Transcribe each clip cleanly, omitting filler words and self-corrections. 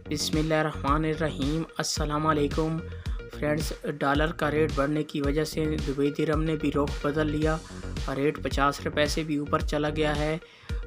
बिस्मिल्लाहिर्रहमानिर्रहीम। अस्सलामुअलैकुम friends, dollar का रेट बढ़ने की वजह से दुबई दिरहम ने भी रुख बदल लिया और रेट 50 रुपये से भी ऊपर चला गया है।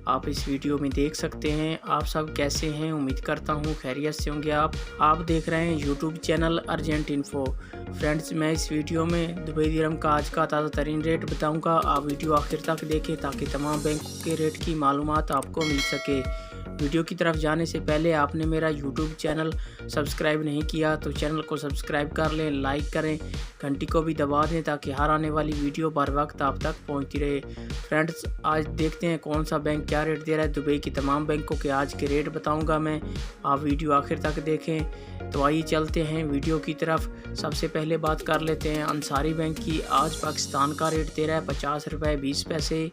आप इस वीडियो में देख सकते हैं। आप सब कैसे हैं? उम्मीद करता हूँ खैरियत से होंगे। आप देख रहे हैं YouTube channel urgent info. Friends, मैं इस वीडियो में दुबई दिरहम का आज का ताज़ा तरीन रेट बताऊंगा। आप वीडियो आखिर तक देखें ताकि तमाम बैंकों के रेट की मालूमात आपको मिल सके। वीडियो की तरफ जाने से पहले आपने मेरा यूट्यूब चैनल सब्सक्राइब नहीं किया तो चैनल को सब्सक्राइब कर लें, लाइक करें, घंटी को भी दबा दें ताकि हर आने वाली वीडियो बर वक्त आप तक पहुंचती रहे। फ्रेंड्स, आज देखते हैं कौन सा बैंक क्या रेट दे रहा है। दुबई की तमाम बैंकों के आज के रेट बताऊंगा मैं। आप वीडियो आखिर तक देखें। तो आइए चलते हैं वीडियो की तरफ। सबसे पहले बात कर लेते हैं अंसारी बैंक की। आज पाकिस्तान का रेट दे रहा है 50 रुपये 20 पैसे।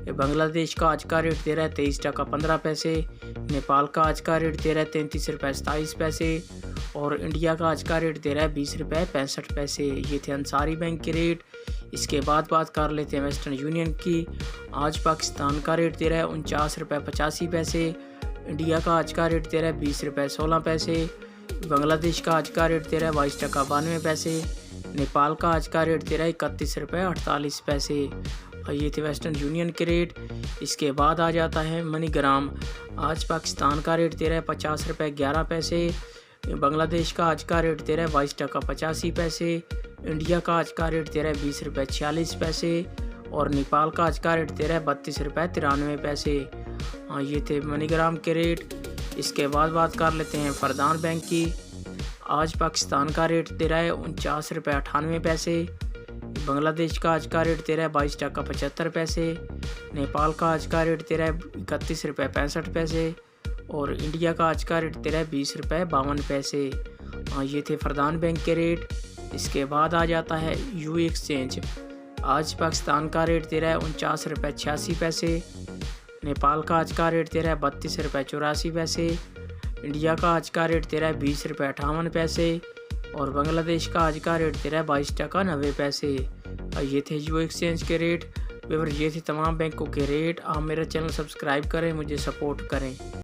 बांग्लादेश का आज का रेट दे रहा है 23 टका 15 पैसे। नेपाल का आज का रेट दे रहा है 33 रुपये 27 पैसे। और इंडिया का आज का रेट दे रहा है 20 रुपये 65 पैसे। ये थे अंसारी बैंक के रेट। इसके बाद बात कर लेते हैं वेस्टर्न यूनियन की। आज पाकिस्तान का रेट दे रहा है 49 रुपये 85 पैसे। इंडिया का आज का रेट दे रहा है 20 रुपये 16 पैसे। बांग्लादेश का आज का रेट दे रहा है 22 टका 92 पैसे। नेपाल का आज का रेट दे रहा है 31 रुपये 48 पैसे। ये थे वेस्टर्न यूनियन के रेट। इसके बाद आ जाता है मनीग्राम। आज पाकिस्तान का रेट दे रहा है 50 रुपये 11 पैसे। बांग्लादेश का आज का रेट दे रहा है 22 टका 85 पैसे। इंडिया का आज का रेट दे रहा है 20 रुपये 46 पैसे। और नेपाल का आज का रेट दे रहा है 32 रुपये 93 पैसे। ये थे मनीग्राम के रेट। इसके बाद बात कर लेते हैं फरदान बैंक की। आज पाकिस्तान का रेट दे रहा है 49 रुपये 98 पैसे। बांग्लादेश का आज का रेट दे रहा है 22 टका 75 पैसे। नेपाल का आज का रेट दे रहा है 31 रुपये 65 पैसे। और इंडिया का आज का रेट दे रहा है 20 रुपये 52 पैसे। ये थे फरदान बैंक के रेट। इसके बाद आ जाता है यू एक्सचेंज। आज पाकिस्तान का रेट दे रहा है 49 रुपये 86 पैसे। नेपाल का आज का रेट दे रहा है 32 रुपये 84 पैसे। इंडिया का आज का रेट दे रहा है 20 रुपये 58 पैसे। और बांग्लादेश का आज का रेट दे रहा है 22 टका 90 पैसे। ये थे यू एक्सचेंज के रेट। ये थे तमाम बैंकों के रेट। आप मेरा चैनल सब्सक्राइब करें, मुझे सपोर्ट करें।